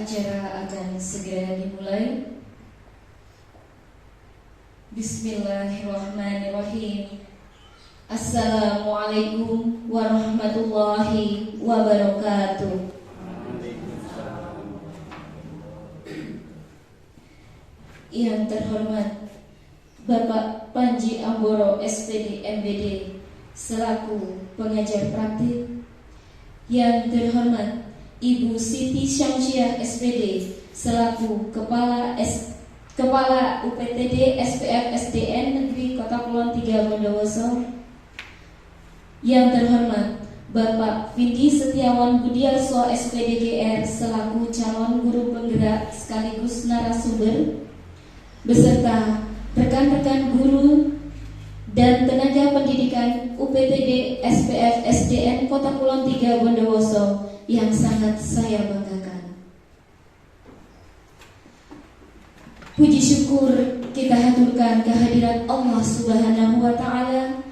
Acara akan segera dimulai. Bismillahirrahmanirrahim. Assalamualaikum warahmatullahi wabarakatuh. Yang terhormat Bapak Panji Amboro SPD MBD selaku pengajar praktik. Yang terhormat Ibu Siti Syamsiah SPD selaku Kepala UPTD SPF SDN Negeri Kota Kulon 3 Bondowoso. Yang terhormat Bapak Vindi Setiawan Budiarso SPD GR selaku calon guru penggerak sekaligus narasumber, beserta rekan-rekan guru dan tenaga pendidikan UPTD SPF SDN Kota Kulon 3 Bondowoso yang sangat saya banggakan. Puji syukur kita haturkan kehadirat Allah Subhanahu wa Ta'ala,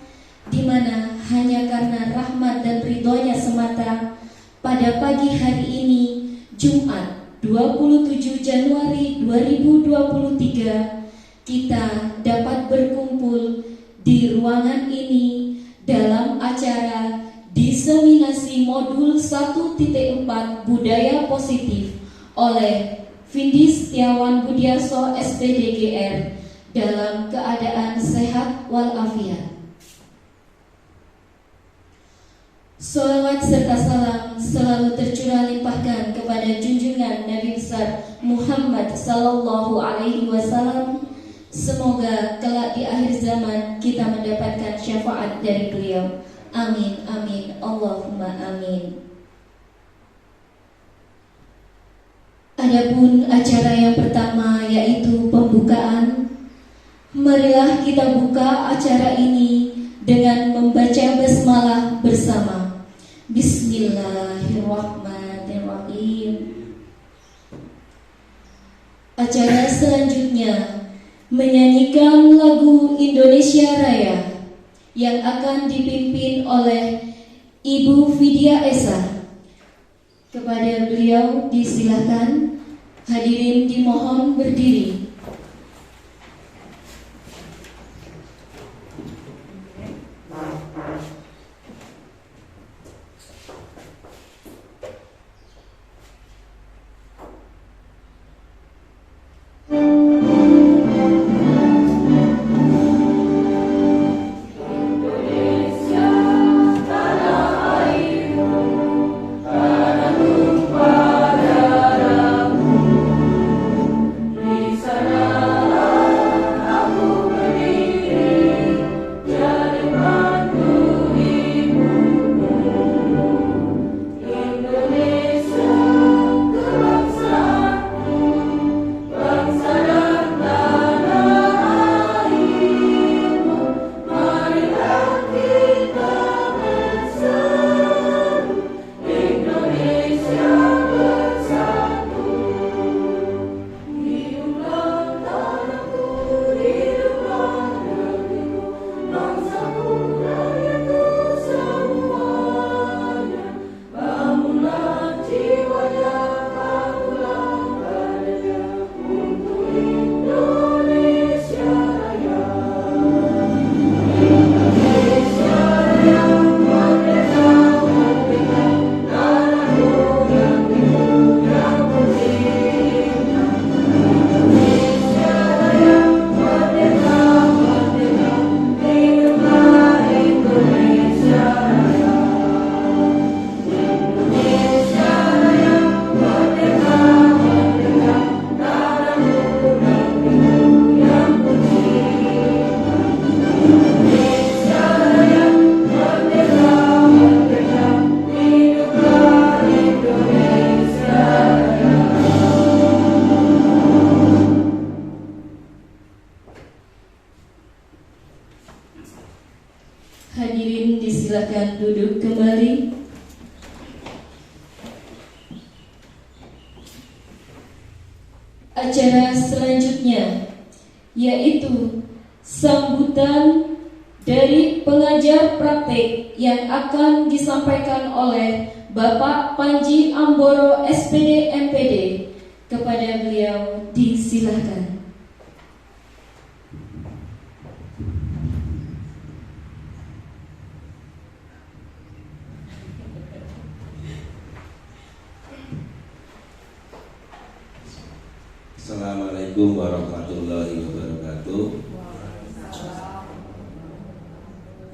di mana hanya karena rahmat dan ridhonya semata pada pagi hari ini Jumat 27 Januari 2023 kita dapat berkumpul di ruangan ini dalam acara diseminasi modul 1.4 Budaya Positif oleh Vindi Setiawan Budiarso SPD GR dalam keadaan sehat walafiat. Salawat serta salam selalu tercurah limpahkan kepada junjungan Nabi besar Muhammad sallallahu alaihi wasallam. Semoga kelak di akhir zaman kita mendapatkan syafaat dari beliau. Amin, amin, Allahumma amin. Adapun acara yang pertama yaitu pembukaan. Marilah kita buka acara ini dengan membaca basmalah bersama. Bismillahirrahmanirrahim. Acara selanjutnya menyanyikan lagu Indonesia Raya yang akan dipimpin oleh Ibu Vidya Esa. Kepada beliau disilakan, hadirin dimohon berdiri. Hadirin disilakan duduk kembali. Acara selanjutnya yaitu sambutan dari pengajar praktik yang akan disampaikan oleh Bapak Panji Amboro SPD MPD Kepada beliau disilahkan. Assalamualaikum warahmatullahi wabarakatuh.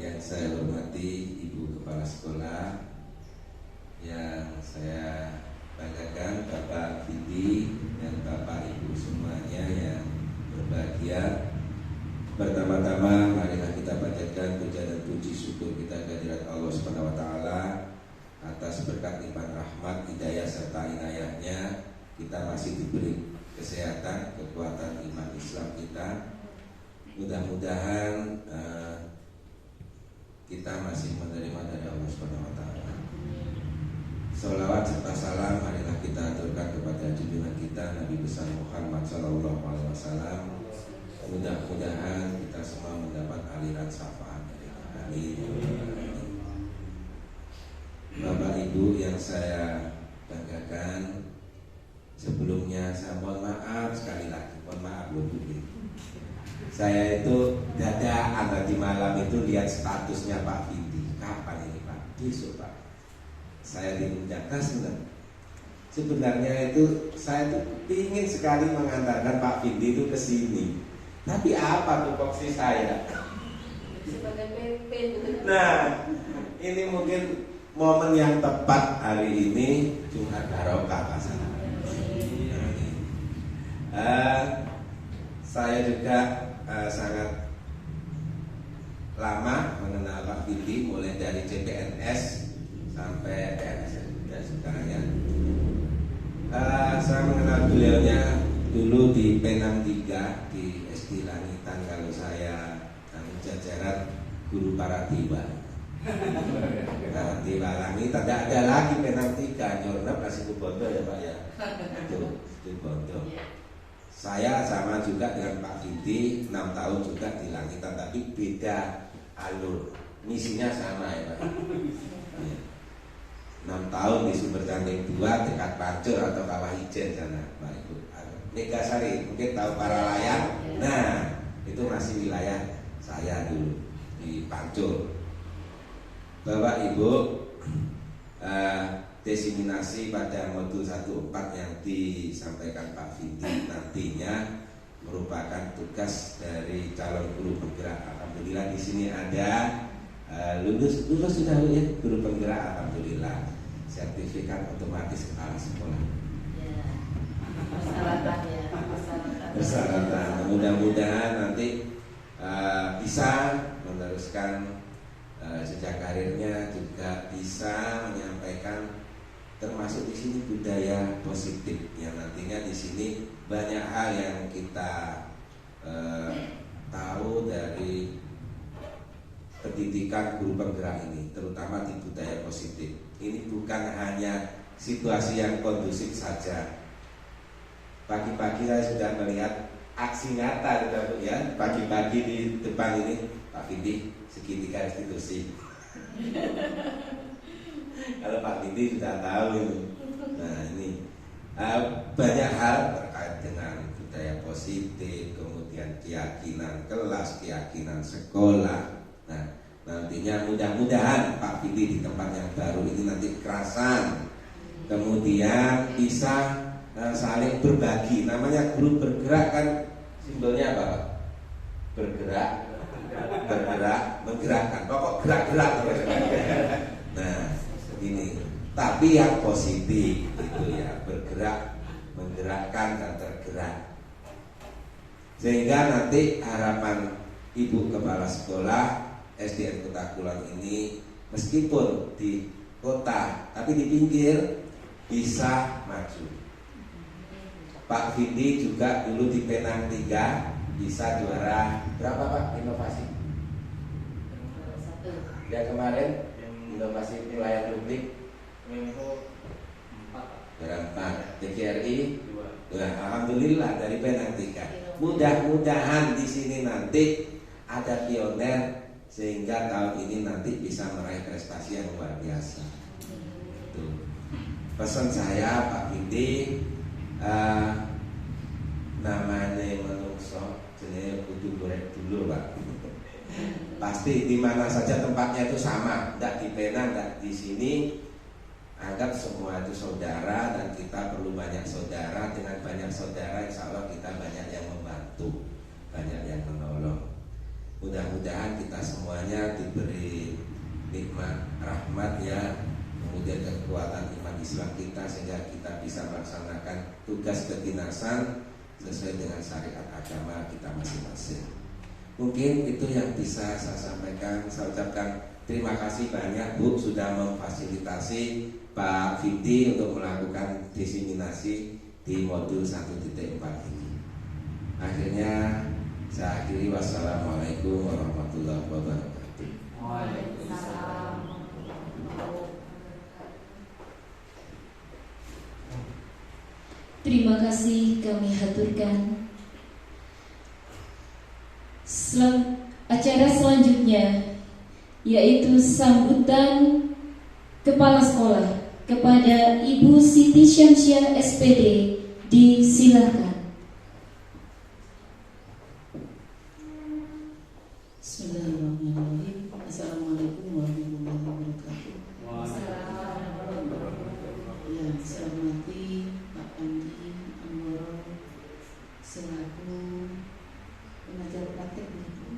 Yang saya hormati Ibu Kepala Sekolah, yang saya banggakan Bapak Vindi dan Bapak Ibu semuanya yang berbahagia. Pertama-tama marilah kita panjatkan puja dan puji syukur kita kehadirat Allah Subhanahu wa taala atas berkat limpahan rahmat, hidayah serta inayahnya kita masih diberi kesehatan, kekuatan iman Islam kita. Mudah-mudahan kita masih menerima dari Allah Subhanahu wa taala. Sholawat serta salam marilah kita aturkan kepada junjungan kita Nabi besar Muhammad sallallahu alaihi wasallam. Mudah-mudahan kita semua mendapat aliran syafaat dari Amin. Bapak Ibu yang saya banggakan, sebelumnya saya mohon maaf sekali lagi, mohon maaf Bu. Saya itu dadaan tadi malam itu lihat statusnya Pak Vindi. Kapan ini Pak? Besok Pak. Saya di Jakarta sebenarnya itu saya tuh ingin sekali mengantarkan Pak Vindi itu ke sini. Tapi apa tupoksi saya? Sebagai PP. Nah, ini mungkin momen yang tepat hari ini Jumat Barokah pasangan. Saya juga sangat lama mengenal Pak Vindi, mulai dari CPNS sampai PNS dan sekarang ya. Saya mengenal beliaunya dulu di P63 di SD Langitan, kalau saya jajaran guru Paratiba. Paratiba Langitan, tidak ada lagi P63, Nyornap kasih Bondo ya Pak ya. Itu Bondo. Saya sama juga dengan Pak Vindi 6 tahun juga di Langitan, tapi beda alur. Misinya sama ya Pak. 6 tahun di Sumber Canting 2 dekat Pancur atau Kawah Ijen sana Pak Ibu. Megasari mungkin tahu para layang. Nah, itu masih wilayah saya dulu di Pancur. Bapak Ibu, desiminasi pada modul 14 yang disampaikan Pak Vindi nantinya merupakan tugas dari calon guru penggerak. Alhamdulillah di sini ada lulus sudah ya guru penggerak, alhamdulillah, sertifikat otomatis kepala sekolah. Persyaratan. Mudah-mudahan nanti bisa meneruskan sejak karirnya, juga bisa menyampaikan termasuk di sini budaya positif yang nantinya di sini banyak hal yang kita tahu dari pendidikan guru penggerak ini, terutama di budaya positif. Ini bukan hanya situasi yang kondusif saja. Pagi-pagi saya sudah melihat aksi nyata ya, pagi-pagi di depan ini Pak Vindi segitiga institusi. Kalau Pak Vindi sudah tahu ini. Nah ini banyak hal terkait dengan budaya positif, kemudian keyakinan kelas, keyakinan sekolah. Nah nantinya mudah-mudahan Pak Vindi di tempat yang baru ini nanti kerasan, kemudian bisa saling berbagi. Namanya guru bergerak kan simbolnya apa Pak? Bergerak, menggerakkan. Pokok gerak-gerak. Nah ini, tapi yang positif itu ya, bergerak, menggerakkan dan tergerak. Sehingga nanti harapan Ibu Kepala Sekolah SDN Kota Kulon ini meskipun di kota tapi di pinggir bisa maju. Pak Vindi juga dulu di Penang 3 bisa juara berapa Pak inovasi? Ya kemarin inovasi pelayan publik juara 4, TGRI 2. Alhamdulillah dari Penang 3. Mudah-mudahan di sini nanti ada pioner sehingga tahun ini nanti bisa meraih prestasi yang luar biasa. Itu pesan saya Pak Vindi, Eh, namanya menungso jenenge kudu golek dulu Pak. Pasti di mana saja tempatnya itu sama, tidak di Penang, tidak di sini. Anggap semua itu saudara dan kita perlu banyak saudara. Dengan banyak saudara insya Allah kita banyak yang membantu, banyak yang menolong. Mudah-mudahan kita semuanya diberi nikmat rahmat ya, kemudian kekuatan iman Islam kita sehingga kita bisa melaksanakan tugas kedinasan sesuai dengan syariat agama kita masing-masing. Mungkin itu yang bisa saya sampaikan. Saya ucapkan terima kasih banyak Bu sudah memfasilitasi Pak Findi untuk melakukan diseminasi di modul 1.4 ini. Akhirnya saya akhiri, wassalamualaikum warahmatullahi wabarakatuh. Waalaikumsalam. Terima kasih kami haturkan. Acara selanjutnya yaitu sambutan Kepala Sekolah kepada Ibu Siti Syamsiah SPD. Disilakan. Bismillahirrahmanirrahim. Assalamualaikum warahmatullahi wabarakatuh. Ya, saya hormati Pak Panji Anggoro selaku pengajar praktek itu.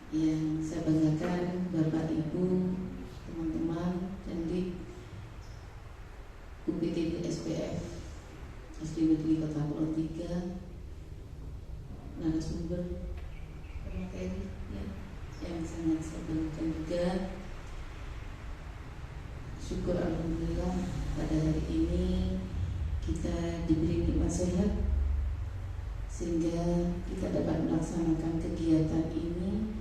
Yang saya banggakan Bapak Ibu, teman-teman Pendik UPTD SPF SD Negeri Kota Kulon 3, narasumber materi ya, yang sangat saya banggakan juga. Syukur alhamdulillah pada hari ini kita diberi nikmat sehat sehingga kita dapat melaksanakan kegiatan ini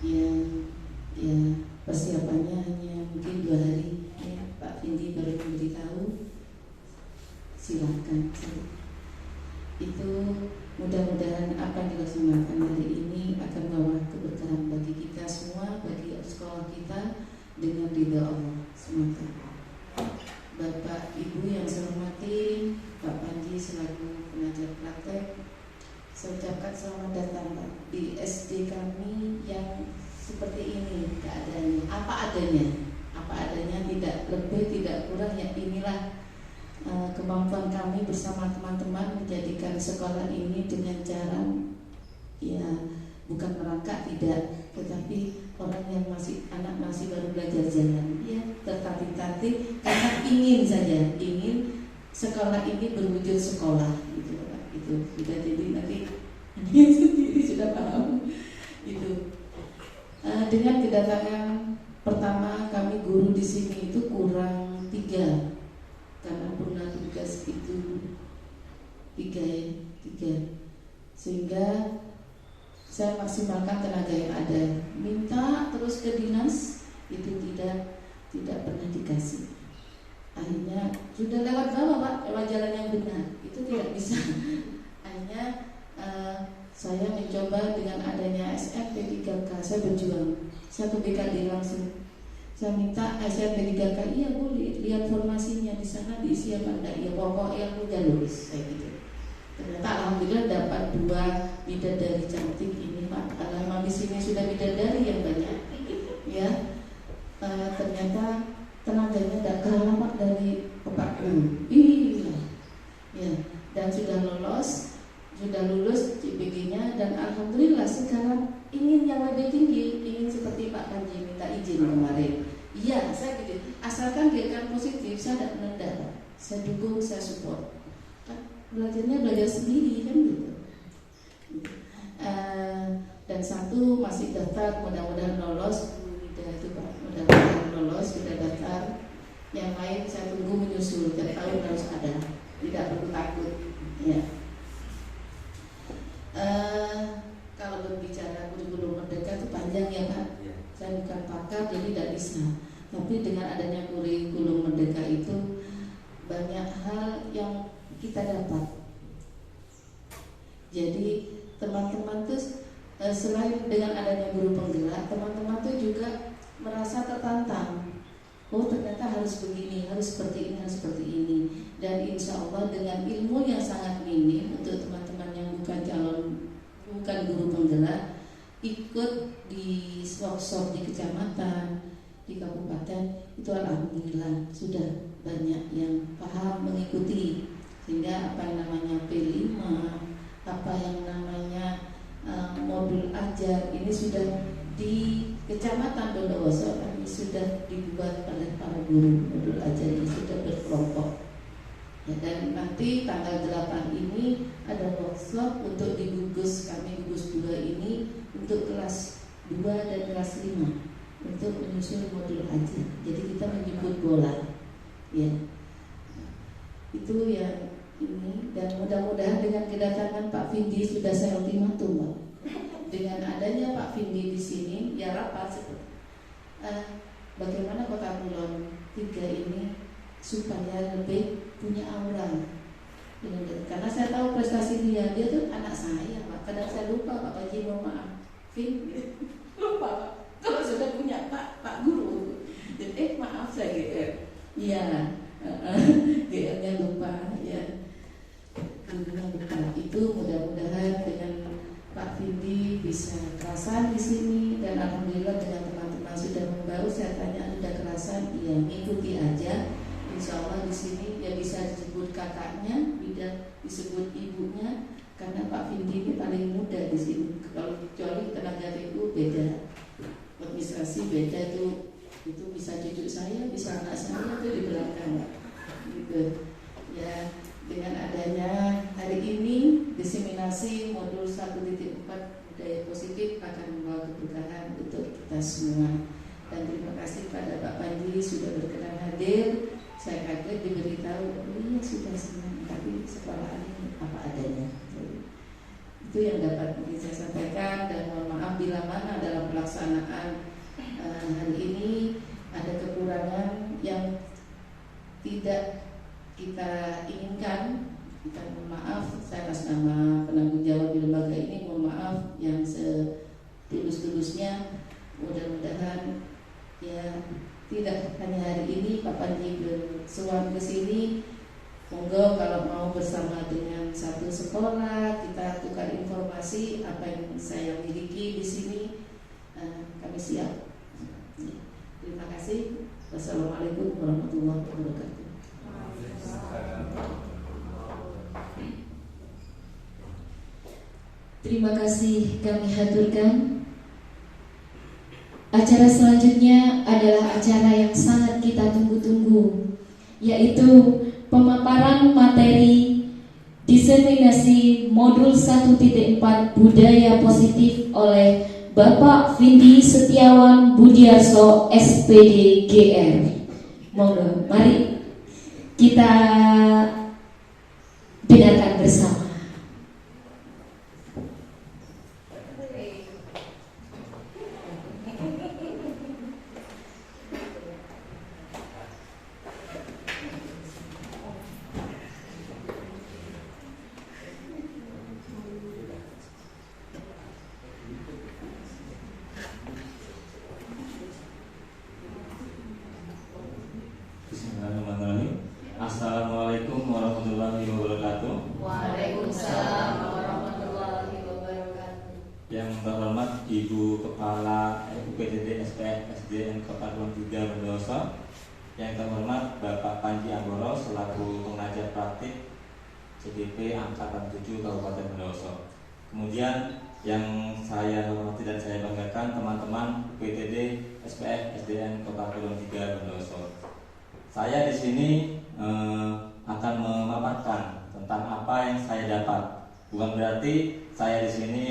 yang ya persiapannya hanya mungkin 2 hari ya. Pak Vindi baru memberitahu, silakan. Itu mudah-mudahan apa yang dilaksanakan hari ini akan membawa keberkahan bagi kita semua, bagi sekolah kita dengan ridha Allah semata. Bapak Ibu yang saya hormati, Pak Panji selaku pengajar praktek, saya ucapkan selamat datang Pak di SD kami yang seperti ini keadaannya, apa adanya, tidak lebih tidak kurang ya. Inilah kemampuan kami bersama teman-teman menjadikan sekolah ini dengan cara ya bukan merangkak tidak, tetapi orang yang anak masih baru belajar jalan ya, tertatih-tatih karena ingin sekolah ini berwujud sekolah gitu Pak. Itu sudah jadi nanti dia sendiri sudah paham itu. Dengan kedatangan pertama kami guru di sini itu kurang 3 karena purna tugas itu 3 sehingga saya maksimalkan tenaga yang ada. Minta terus ke dinas itu tidak pernah dikasih. Akhirnya sudah lewat bawah Pak, lewat jalan yang benar itu tidak bisa. Akhirnya saya mencoba dengan adanya SMP3K, saya berjuang. Saya ke BKD langsung. Saya minta SMP3K, iya boleh, lihat formasinya di sana diisi apa enggak, ya pokoknya udah lulus saya gitu. Ternyata alhamdulillah dapat 2 bidadari cantik ini Pak. Alhamdulillah di sini sudah bidadari yang banyak ya. Ternyata tenaganya tidak kalah Pak dari bapakku. Iya ya, dan sudah lulus CPG-nya, dan alhamdulillah sekarang ingin yang lebih tinggi, ingin seperti Pak Panji minta izin kemarin. Iya, saya gitu. Asalkan dia kan positif, saya tidak menendang Pak. Saya dukung, saya support. Belajarnya belajar sendiri kan gitu. Dan satu masih daftar, mudah-mudahan lolos. Itu Pak, mudah-mudahan lolos, sudah daftar. Yang lain saya tunggu menyusul, tiap tahun harus ada, tidak perlu takut ya. Kalau berbicara kurikulum merdeka itu panjang ya Pak. Saya bukan pakar jadi tidak bisa. Tapi dengan adanya kurikulum merdeka itu banyak hal yang kita dapat. Jadi teman-teman tuh selain dengan adanya guru penggerak, teman-teman tuh juga merasa tertantang. Oh ternyata harus begini, harus seperti ini, harus seperti ini. dan insya Allah dengan ilmu yang sangat minim untuk teman-teman yang bukan guru penggerak ikut di workshop di kecamatan, di kabupaten, itu alhamdulillah sudah banyak yang paham mengikuti, sehingga apa yang namanya P5, apa yang namanya modul ajar ini sudah di kecamatan Bondowoso kami sudah dibuat oleh para guru. Modul ajar ini sudah berkelompok ya, dan nanti tanggal 8 ini ada workshop untuk di gugus, kami gugus 2 ini untuk kelas 2 dan kelas 5 untuk menyusun modul ajar. Jadi kita menyebut bola ya, itu yang ini. Dan mudah-mudahan dengan kedatangan Pak Vindi, sudah saya ultimatum Pak, dengan adanya Pak Vindi di sini ya rapat bagaimana Kota Kulon 3 ini supaya lebih punya aura. Karena saya tahu prestasi dia tuh anak saya Pak. Kadang saya lupa Pak Haji, mohon maaf Vin, lupa Pak. Kalau sudah punya Pak Guru, maaf saya GR, iya GR-nya lupa ya. Itu mudah-mudahan dengan Pak Vindi bisa kerasan di sini, dan alhamdulillah dengan teman-teman sudah membaru. Saya tanya sudah kerasan, iya mengikuti aja. Insya Allah di sini ya bisa disebut kakaknya, tidak disebut ibunya, karena Pak Vindi ini paling muda di sini. Kalau kecuali tenaga TU beda, administrasi beda tuh, itu bisa cucu saya, bisa anak saya tuh di belakang, gitu ya. Dengan adanya hari ini diseminasi modul 1.4 budaya positif akan membawa keberkahan untuk kita semua. Dan terima kasih pada Pak Panji sudah berkenan hadir. Saya kaget diberitahu, oh iya sudah senang, tapi sekolahan ini apa adanya. Jadi, itu yang dapat saya sampaikan, dan mohon maaf bila mana dalam pelaksanaan hari ini ada kekurangan yang tidak kita inginkan. Kita mohon maaf, saya atas nama penanggung jawab di lembaga ini mohon maaf yang setulus-tulusnya. Mudah-mudahan ya tidak hanya hari ini Pak Panji bersuara ke sini, monggo kalau mau bersama dengan satu sekolah kita tukar informasi apa yang saya miliki di sini, kami siap. Terima kasih. Wassalamualaikum warahmatullahi wabarakatuh. Terima kasih kami haturkan. Acara selanjutnya adalah acara yang sangat kita tunggu-tunggu, yaitu pemaparan materi diseminasi modul 1.4 budaya positif oleh Bapak Vindi Setiawan Budiarso SPD GR. Monggo, mari kita dengarkan bersama. Bismillahirrahmanirrahim. Assalamualaikum warahmatullahi wabarakatuh. Waalaikumsalam warahmatullahi wabarakatuh. Yang terhormat Ibu Kepala UPTD SPF SDN Kota Kulon 3 Bondowoso. Yang terhormat Bapak Panji Anggoro selaku pengajar praktik CDP Angkatan 7 Kabupaten Bondowoso. Kemudian yang saya hormati dan saya banggakan teman-teman UPTD SPF SDN Kota Kulon 3 Bondowoso. Saya di sini akan memaparkan tentang apa yang saya dapat. Bukan berarti saya di sini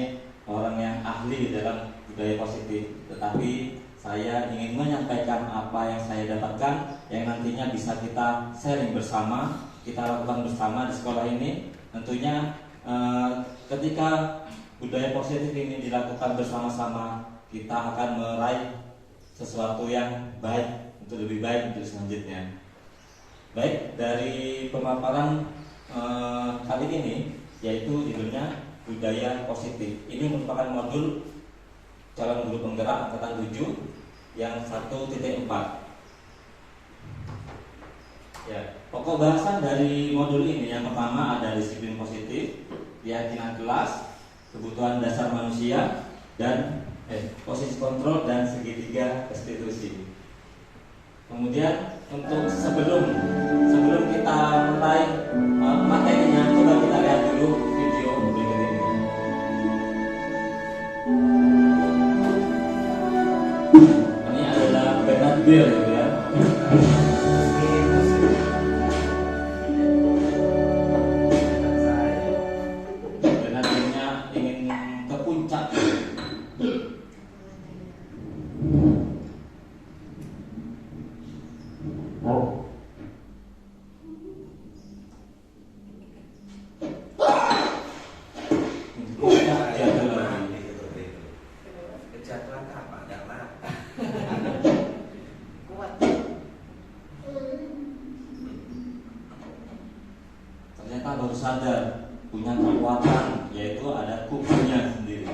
orang yang ahli dalam budaya positif, tetapi saya ingin menyampaikan apa yang saya dapatkan yang nantinya bisa kita sharing bersama, kita lakukan bersama di sekolah ini. Tentunya ketika budaya positif ini dilakukan bersama-sama, kita akan meraih sesuatu yang baik, untuk lebih baik untuk selanjutnya. Baik, dari pemaparan kali ini yaitu judulnya budaya positif. Ini merupakan modul calon guru penggerak angkatan 7 yang 1.4. Ya, Pokok bahasan dari modul ini yang pertama ada disiplin positif, keyakinan kelas, kebutuhan dasar manusia, dan posisi kontrol dan segitiga restitusi. Kemudian untuk sebelum kita mulai materinya, coba kita lihat dulu video berikut ini. Ini adalah Bernard Beer, gitu ya. Bernard Beer-nya ingin ke puncak. Ternyata baru sadar punya kekuatan, yaitu ada kubunya sendiri.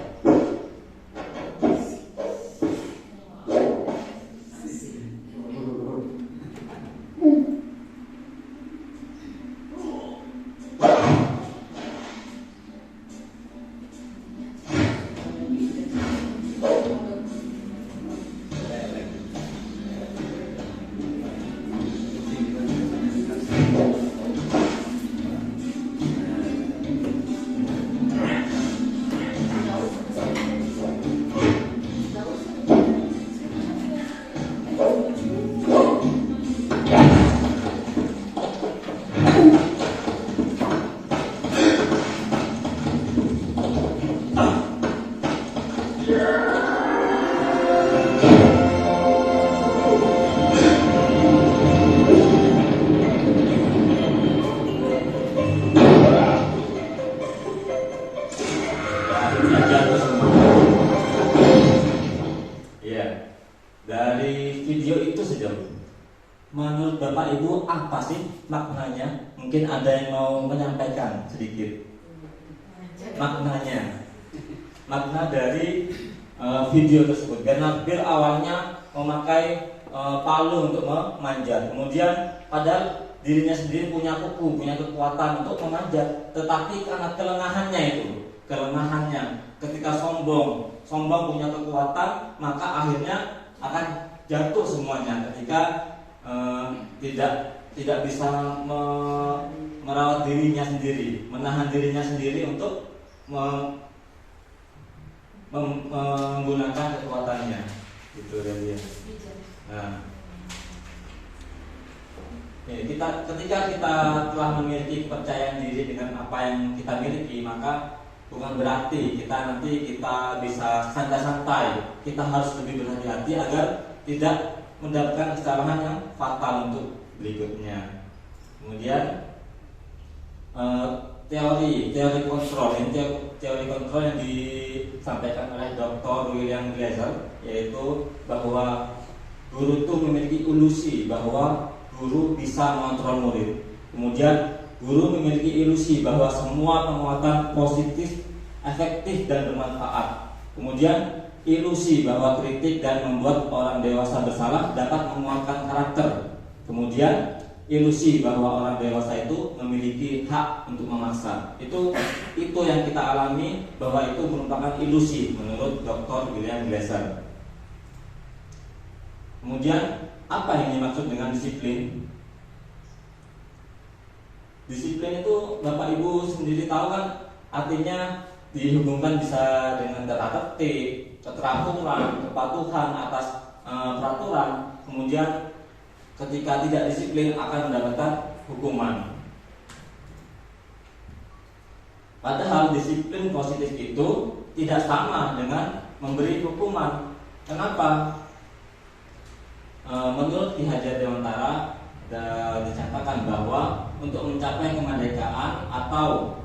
Iya, dari video itu saja. Menurut Bapak Ibu apa sih maknanya? Mungkin ada yang mau menyampaikan sedikit maknanya. Makna dari video tersebut. Bernard Beer awalnya memakai palu untuk memanjat. Kemudian padahal dirinya sendiri punya kuku, punya kekuatan untuk memanjat, tetapi karena kelengahannya ketika sombong punya kekuatan, maka akhirnya akan jatuh semuanya ketika tidak bisa merawat dirinya sendiri, menahan dirinya sendiri untuk menggunakan kekuatannya, gitu ya. Nah, ketika kita telah memiliki kepercayaan diri dengan apa yang kita miliki, maka bukan berarti kita bisa santai-santai. Kita harus lebih berhati-hati agar tidak mendapatkan kesalahan yang fatal untuk berikutnya. Kemudian teori kontrol yang disampaikan oleh Dr. William Glasser, yaitu bahwa guru itu memiliki ilusi bahwa guru bisa mengontrol murid. Kemudian guru memiliki ilusi bahwa semua penguatan positif, efektif dan bermanfaat. Kemudian ilusi bahwa kritik dan membuat orang dewasa bersalah dapat menguatkan karakter. Kemudian ilusi bahwa orang dewasa itu memiliki hak untuk memaksa. Itu yang kita alami, bahwa itu merupakan ilusi menurut Dr. William Glasser. Kemudian apa yang dimaksud dengan disiplin? Disiplin itu Bapak Ibu sendiri tahu kan, artinya dihubungkan bisa dengan tata tertib, keteraturan, kepatuhan atas peraturan. Kemudian ketika tidak disiplin akan mendapatkan hukuman. Padahal disiplin positif itu tidak sama dengan memberi hukuman. Kenapa? Menurut Ki Hajar Dewantara dicatatkan bahwa untuk mencapai kemerdekaan atau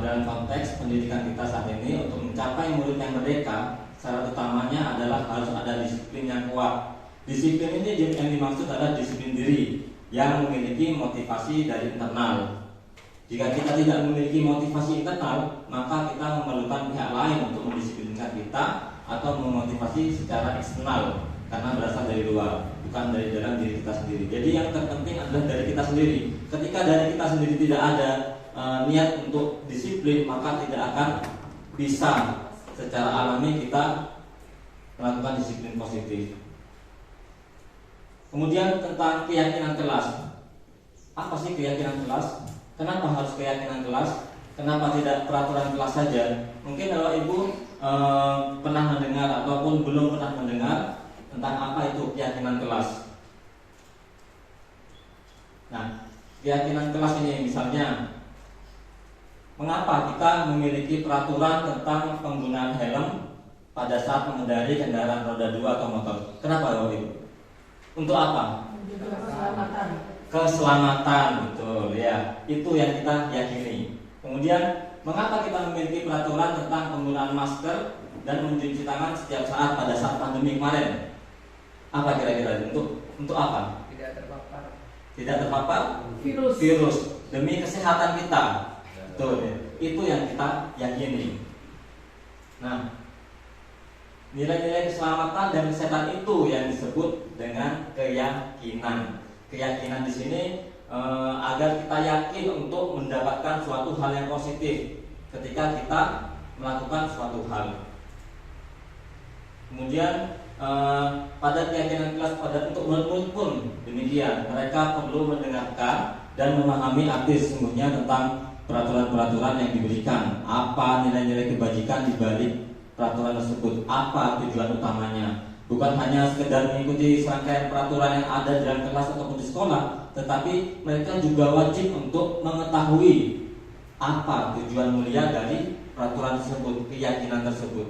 dalam konteks pendidikan kita saat ini, untuk mencapai murid yang merdeka, syarat utamanya adalah harus ada disiplin yang kuat. Disiplin ini yang dimaksud adalah disiplin diri yang memiliki motivasi dari internal. Jika kita tidak memiliki motivasi internal, maka kita memerlukan pihak lain untuk mendisiplinkan kita atau memotivasi secara eksternal. karena berasal dari luar, bukan dari dalam diri kita sendiri. Jadi yang terpenting adalah dari kita sendiri. Ketika dari kita sendiri tidak ada niat untuk disiplin, maka tidak akan bisa secara alami kita melakukan disiplin positif. Kemudian tentang keyakinan kelas. Apa sih keyakinan kelas? Kenapa harus keyakinan kelas? Kenapa tidak peraturan kelas saja? Mungkin kalau Ibu pernah mendengar ataupun belum pernah mendengar tentang apa itu keyakinan kelas. Nah, keyakinan kelas ini misalnya, mengapa kita memiliki peraturan tentang penggunaan helm pada saat mengendarai kendaraan roda 2 atau motor? Kenapa Bapak Ibu? Untuk apa? Keselamatan, betul ya. Itu yang kita yakini. Kemudian, mengapa kita memiliki peraturan tentang penggunaan masker dan mencuci tangan setiap saat pada saat pandemi kemarin? Apa kira-kira untuk apa? Tidak terpapar virus demi kesehatan kita. Betul ya. Itu yang kita yakini. Nah, nilai-nilai keselamatan dan kesehatan itu yang disebut dengan keyakinan. Keyakinan di sini agar kita yakin untuk mendapatkan suatu hal yang positif ketika kita melakukan suatu hal. Kemudian pada keyakinan kelas pada untuk murid-murid pun demikian, mereka perlu mendengarkan dan memahami arti sesungguhnya tentang peraturan-peraturan yang diberikan. Apa nilai-nilai kebajikan di balik peraturan tersebut? Apa tujuan utamanya? Bukan hanya sekedar mengikuti serangkaian peraturan yang ada dalam kelas ataupun di sekolah, tetapi mereka juga wajib untuk mengetahui apa tujuan mulia dari peraturan tersebut, keyakinan tersebut.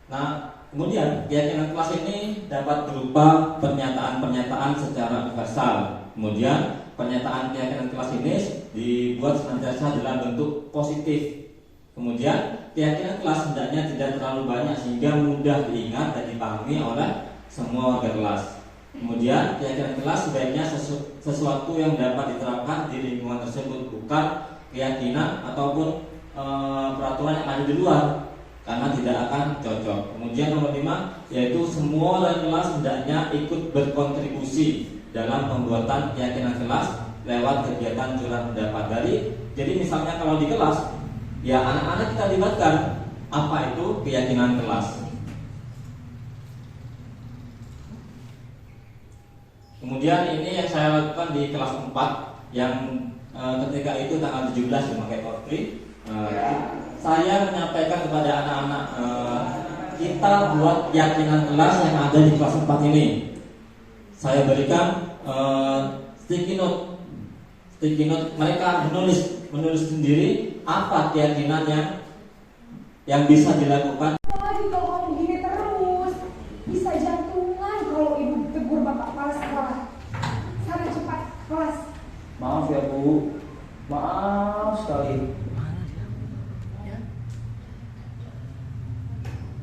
Nah, kemudian keyakinan kelas ini dapat berupa pernyataan-pernyataan secara universal. Kemudian pernyataan keyakinan kelas ini dibuat senantiasa dalam bentuk positif. Kemudian keyakinan kelas hendaknya tidak terlalu banyak sehingga mudah diingat dan dipahami oleh semua warga kelas. Kemudian keyakinan kelas sebaiknya sesuatu yang dapat diterapkan di lingkungan tersebut, bukan keyakinan ataupun peraturan yang ada di luar, karena tidak akan cocok. Kemudian nomor 5 yaitu semua warga kelas hendaknya ikut berkontribusi dalam pembuatan keyakinan kelas lewat kegiatan curhat pendapat. Jadi misalnya kalau di kelas, ya anak-anak kita libatkan apa itu keyakinan kelas. Kemudian ini yang saya lakukan di kelas 4 yang ketika itu tanggal 17 memakai korpri. Saya menyampaikan kepada anak-anak kita buat keyakinan kelas yang ada di kelas 4 ini. Saya berikan sticky note. Mereka menulis sendiri apa keyakinan yang bisa dilakukan. Lagi kalau kamu gini terus bisa jantungan kalau ibu tegur bapak kepala sekolah. Sana cepat kelas. Maaf ya Bu, maaf sekali.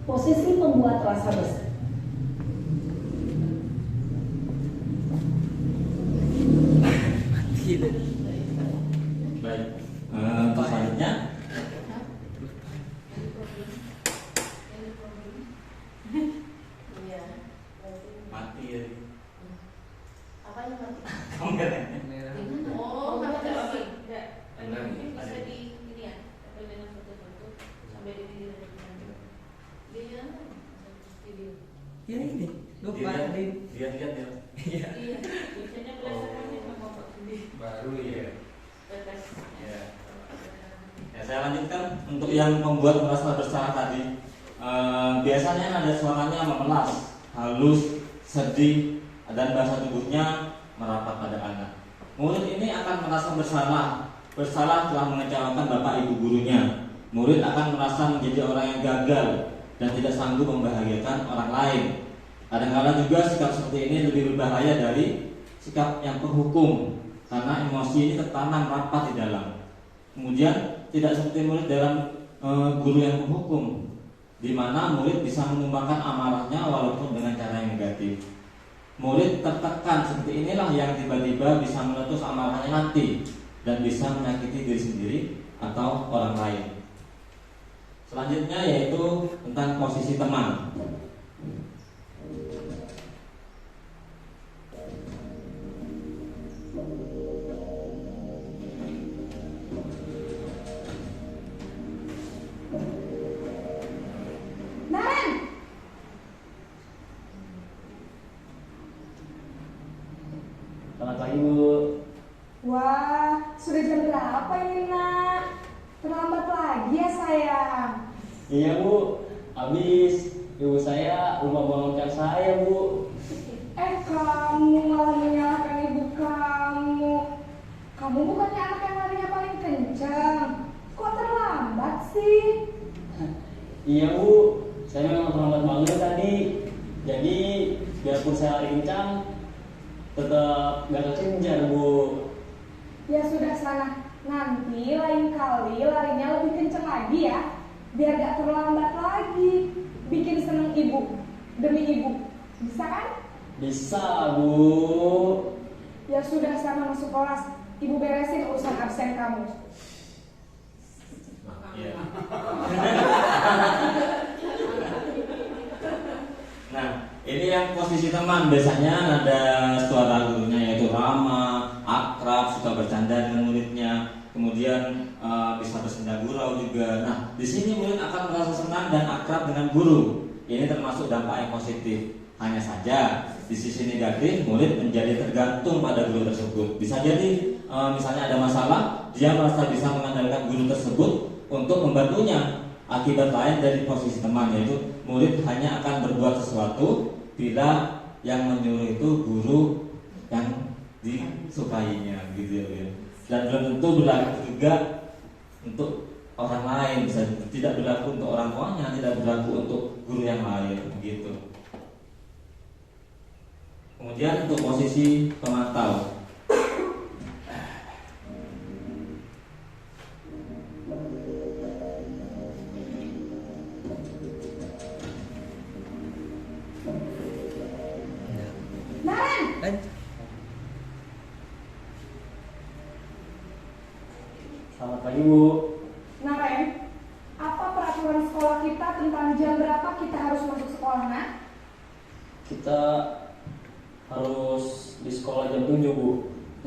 Posisi pembuat rasa besar. Baik, untuk selanjutnya mati ya. Apa yang mati? Kamu nggak nanya? Oh, kalau nggak mati, nggak. Benar. Mungkin bisa di ini ya, apa dengan foto-foto sampai di video dia video. Ya ini, lupa tadi. Lihat ya. Iya. Iya, biasanya berdasarkan itu sama sendiri. Baru ya. Batas. Ya. Ya, saya lanjutkan untuk yang membuat merasa bersalah tadi. Biasanya ada suaranya memelas, halus, sedih, dan bahasa tubuhnya merapat pada anak. Murid ini akan merasa bersalah telah mengecewakan bapak ibu gurunya. Murid akan merasa menjadi orang yang gagal dan tidak sanggup membahagiakan orang lain. Kadang-kadang juga sikap seperti ini lebih berbahaya dari sikap yang penghukum, karena emosi ini tertanam rapat di dalam. Kemudian tidak seperti murid dalam guru yang menghukum, di mana murid bisa menumpahkan amarahnya walaupun dengan cara yang negatif. Murid tertekan seperti inilah yang tiba-tiba bisa meletus amarahnya nanti dan bisa menyakiti diri sendiri atau orang lain. Selanjutnya yaitu tentang posisi teman. Naren, Selamat pagi Bu. wah, sudah jam berapa ini nak? Terlambat lagi ya sayang. Iya Bu, habis ibu saya lupa bangunkan saya Bu. Kamu malah menyalahkan ibu kamu. Kamu bukannya anak yang larinya paling kencang. Kok terlambat sih? Iya Bu, saya memang terlambat bangun tadi. Jadi biarpun saya lari kencang, tetap gak kekejar Bu. Ya sudah sana. Nanti lain kali larinya lebih kencang lagi ya. Biar gak terlambat lagi. Bikin seneng ibu. Demi ibu. Bisa kan? Bisa Bu. Ya sudah sana masuk kelas. Ibu beresin urusan absen kamu. Iya. Nah, ini yang posisi teman biasanya ada suara gurunya yaitu ramah, akrab, suka bercanda dengan muridnya, kemudian bisa bersenda gurau juga. Nah, di sini murid akan merasa senang dan akrab dengan guru. Ini termasuk dampak yang positif. Hanya saja di sisi negatif murid menjadi tergantung pada guru tersebut. Bisa jadi misalnya ada masalah, dia merasa bisa mengandalkan guru tersebut untuk membantunya. Akibat lain dari posisi teman yaitu murid hanya akan berbuat sesuatu bila yang menyuruh itu guru yang disukainya gitu ya. Dan belum tentu berlaku juga untuk orang lain, bisa tidak berlaku untuk orang tuanya, tidak berlaku untuk guru yang lain begitu. Kemudian untuk posisi pemantau. Naren, Selamat pagi Bu. Naren, apa peraturan sekolah kita tentang jam berapa kita harus masuk sekolah, nak? Kita harus di sekolah jam 7 Bu.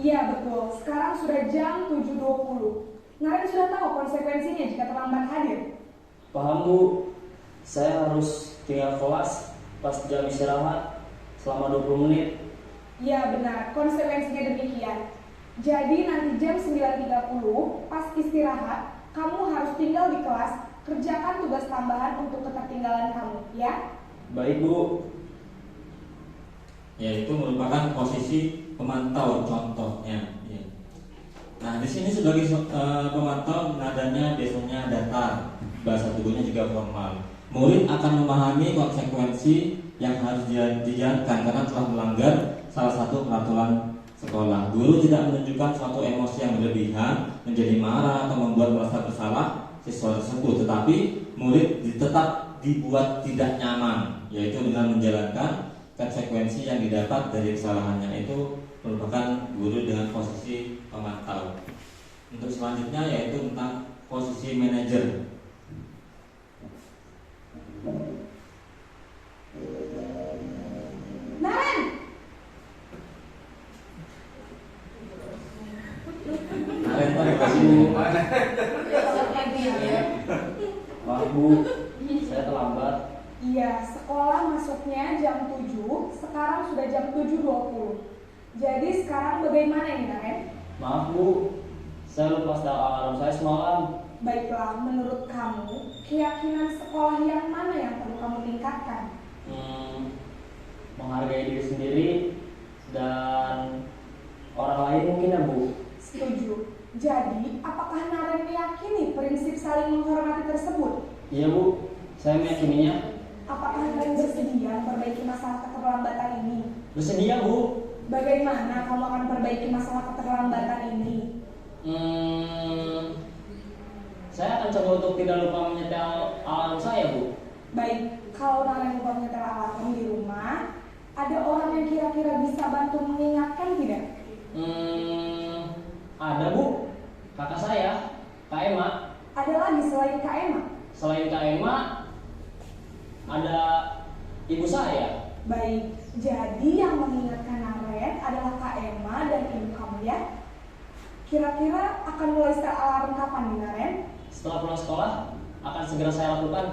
Iya betul, sekarang sudah jam 7.20. Naren sudah tahu konsekuensinya jika terlambat hadir. Paham Bu, saya harus tinggal kelas pas jam istirahat selama 20 menit. Iya benar, konsekuensinya demikian. Jadi nanti jam 9.30 pas istirahat, kamu harus tinggal di kelas, kerjakan tugas tambahan untuk ketertinggalan kamu, ya? Baik Bu. Yaitu merupakan posisi pemantau contohnya. Ya. Nah, di sini sebagai pemantau nadanya biasanya datar, bahasa tubuhnya juga formal. Murid akan memahami konsekuensi yang harus dijalankan karena telah melanggar salah satu peraturan sekolah. Guru tidak menunjukkan suatu emosi yang berlebihan, menjadi marah atau membuat merasa bersalah siswa tersebut, tetapi murid tetap dibuat tidak nyaman, yaitu dengan menjalankan konsekuensi yang didapat dari kesalahannya. Itu merupakan guru dengan posisi pemantau. Untuk selanjutnya yaitu tentang posisi manajer. Naren, Maaf Bu, saya terlambat. iya, sekolah masuknya jam 7, sekarang sudah jam 7.20. Jadi sekarang bagaimana ini, Naren? Maaf Bu, saya lupa setel alarm saya semalam. Baiklah, menurut kamu, keyakinan sekolah yang mana yang perlu kamu tingkatkan? Menghargai diri sendiri dan orang lain mungkin ya Bu. Setuju. Jadi, apakah Naren meyakini prinsip saling menghormati tersebut? Iya Bu, saya meyakininya. Apakah Naren bersedia memperbaiki masalah keterlambatan ini? Bersedia Bu. Bagaimana kamu akan perbaiki masalah keterlambatan ini? Saya akan coba untuk tidak lupa menyetel alarm saya Bu. Baik, kalau Naren lupa menyetel alarm di rumah, ada orang yang kira-kira bisa bantu mengingatkan tidak? Ada Bu, kakak saya, Kak Emma. Ada lagi selain Kak Emma? selain Kak Emma ada ibu saya. Baik, jadi yang mengingatkan Naren adalah Kak Emma dan ibu kamu ya. Kira-kira akan mulai setel alarm kapan nih Naren? Setelah pulang sekolah akan segera saya lakukan.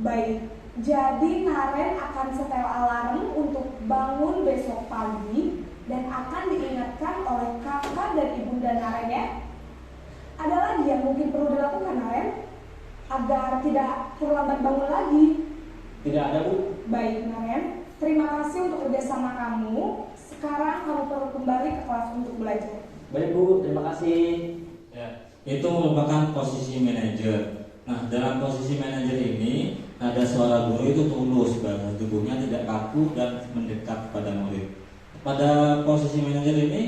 Baik, jadi Naren akan setel alarm untuk bangun besok pagi dan akan diingatkan oleh kakak dan ibunda Naren ya. Ada lagi yang mungkin perlu dilakukan Naren agar tidak terlambat bangun lagi? Tidak ada, Bu. Baik Naren, terima kasih untuk kerjasama kamu. Sekarang kamu perlu kembali ke kelas untuk belajar. Baik, Bu. Terima kasih. Ya, itu merupakan posisi manajer. Nah, dalam posisi manajer ini, nada suara guru itu tulus, bahasa tubuhnya tidak kaku dan mendekat pada murid. Pada posisi manajer ini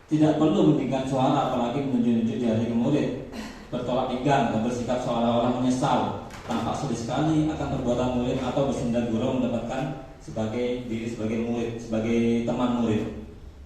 tidak perlu meninggikan suara, apalagi menunjuk-nunjuk jari ke murid, bertolak pinggang dan bersikap seolah-olah menyesal. Tampak sedih sekali akan perbuatan murid atau bersenda gurau mendapatkan sebagai diri sebagai murid, sebagai teman murid.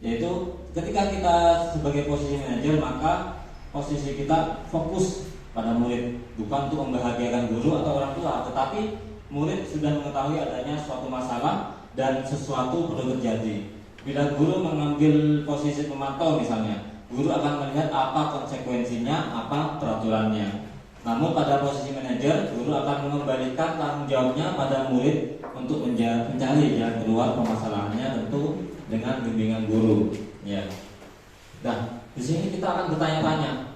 Yaitu ketika kita sebagai posisi manajer, maka posisi kita fokus pada murid, bukan untuk membahagiakan guru atau orang tua, tetapi murid sudah mengetahui adanya suatu masalah dan sesuatu perlu terjadi. Bila guru mengambil posisi pemantau misalnya, guru akan melihat apa konsekuensinya, apa peraturannya. Namun pada posisi manajer, guru akan mengembalikan tanggung jawabnya pada murid untuk mencari jalan keluar permasalahannya, tentu dengan bimbingan guru. Ya. Nah, di sini kita akan bertanya-tanya.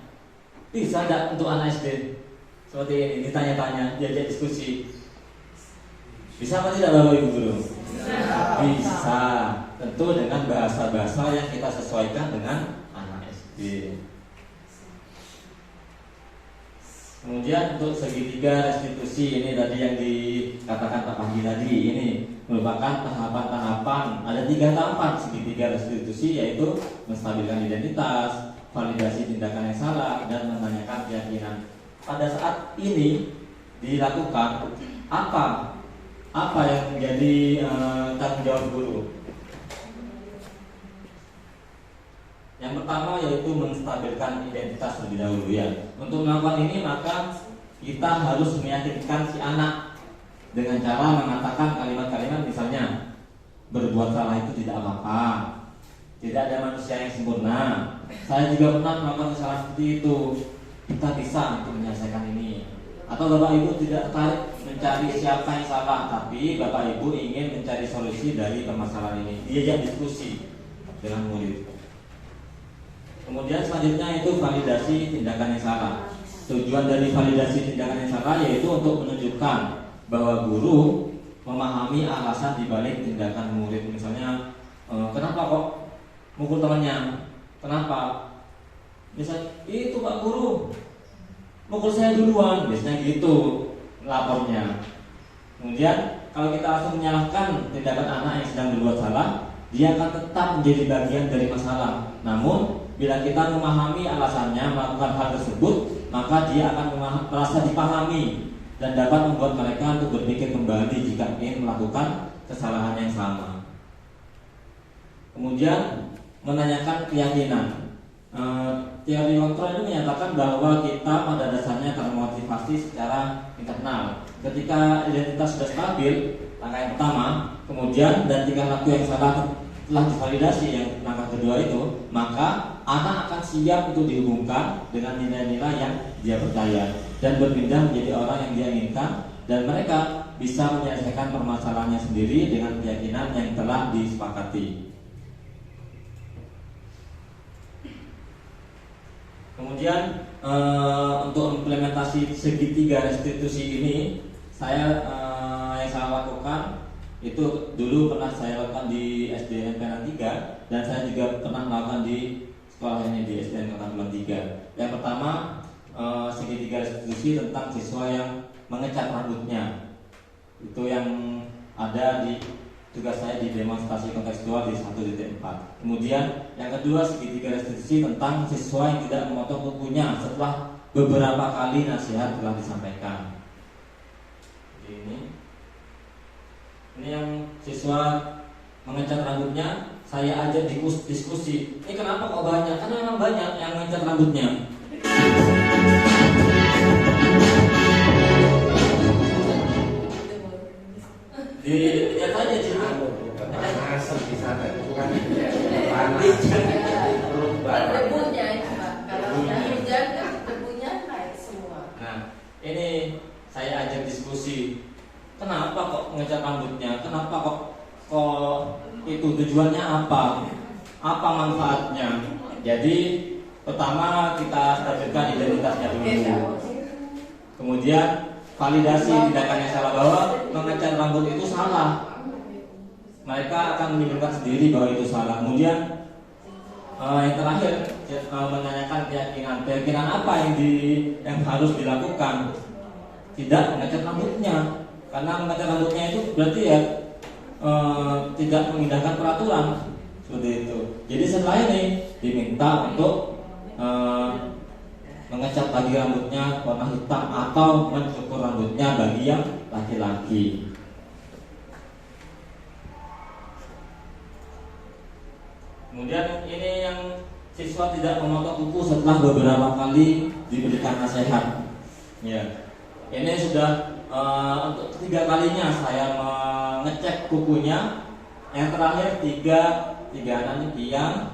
Bisa tidak untuk anak SD seperti ini ditanya-tanya, diajak diskusi? Bisa apa tidak Bapak Ibu guru? Bisa. Tentu dengan bahasa-bahasa yang kita sesuaikan dengan anak SD. Kemudian untuk segitiga restitusi ini tadi yang dikatakan Pak Pagi tadi, ini merupakan tahapan-tahapan. Ada 3 tahapan segitiga restitusi, yaitu menstabilkan identitas, validasi tindakan yang salah, dan menanyakan keyakinan. Pada saat ini dilakukan, apa yang menjadi tanggung jawab guru? Yang pertama yaitu menstabilkan identitas terlebih dahulu ya. Untuk melakukan ini maka kita harus meyakinkan si anak dengan cara mengatakan kalimat-kalimat misalnya, berbuat salah itu tidak apa-apa, tidak ada manusia yang sempurna, saya juga pernah melakukan kesalahan seperti itu, kita bisa untuk menyelesaikan ini. Atau Bapak Ibu tidak tertarik mencari siapa yang salah, tapi Bapak Ibu ingin mencari solusi dari permasalahan ini, diajak diskusi dengan murid. Kemudian selanjutnya itu validasi tindakan yang salah. Tujuan dari validasi tindakan yang salah yaitu untuk menunjukkan bahwa guru memahami alasan dibalik tindakan murid. Misalnya, kenapa kok mukul temannya? Kenapa? Misalnya, itu Pak Guru mukul saya duluan, biasanya gitu lapornya. Kemudian kalau kita langsung menyalahkan tindakan anak yang sedang berbuat salah, dia akan tetap menjadi bagian dari masalah. Namun bila kita memahami alasannya melakukan hal tersebut, maka dia akan merasa dipahami dan dapat membuat mereka untuk berpikir kembali jika ingin melakukan kesalahan yang sama. Kemudian menanyakan keyakinan. Teori kontrol ini menyatakan bahwa kita pada dasarnya termotivasi secara internal. Ketika identitas sudah stabil, langkah yang pertama, kemudian dan tingkah laku yang salah telah divalidasi, yang langkah kedua itu, maka anak akan siap untuk dihubungkan dengan nilai-nilai yang dia percaya dan berpindah menjadi orang yang dia inginkan, dan mereka bisa menyelesaikan permasalahannya sendiri dengan keyakinan yang telah disepakati. Kemudian untuk implementasi segitiga restitusi ini, yang saya lakukan itu dulu pernah saya lakukan di SDN Penan 3, dan saya juga pernah melakukan di sekolah ini di SDN Kota Kulon 3. Yang pertama segitiga restitusi tentang siswa yang mengecat rambutnya. Itu yang ada di tugas saya di demonstrasi kontekstual di 1.4. Kemudian yang kedua segitiga restitusi tentang siswa yang tidak memotong kukunya setelah beberapa kali nasihat telah disampaikan. Ini yang siswa mengecat rambutnya, saya ajak diskusi. Ini kenapa kok banyak? Karena memang banyak yang mengecat rambutnya. kan panas, perut bapak. Debunya itu Pak, kalau udah hujan kan debunya naik semua. Nah, ini saya ajak diskusi. Kenapa kok ngecat rambutnya? Kenapa kok itu tujuannya apa? Apa manfaatnya? Jadi pertama kita stabilkan identitasnya dulu. Kemudian validasi tindakan yang salah, bahwa mengecat rambut itu salah. Mereka akan menunjukkan sendiri bahwa itu salah. Kemudian yang terakhir menanyakan keyakinan apa yang harus dilakukan. Tidak mengecat rambutnya, karena mengecat rambutnya itu berarti ya tidak mengindahkan peraturan seperti itu. Jadi setelah ini diminta untuk mengecat lagi rambutnya warna hitam atau mencukur rambutnya bagi yang laki-laki. Kemudian ini yang siswa tidak memotong kuku setelah beberapa kali diberikan nasihat. Ya, ini sudah untuk ketiga kalinya saya mengecek kukunya. Yang terakhir tiga anak yang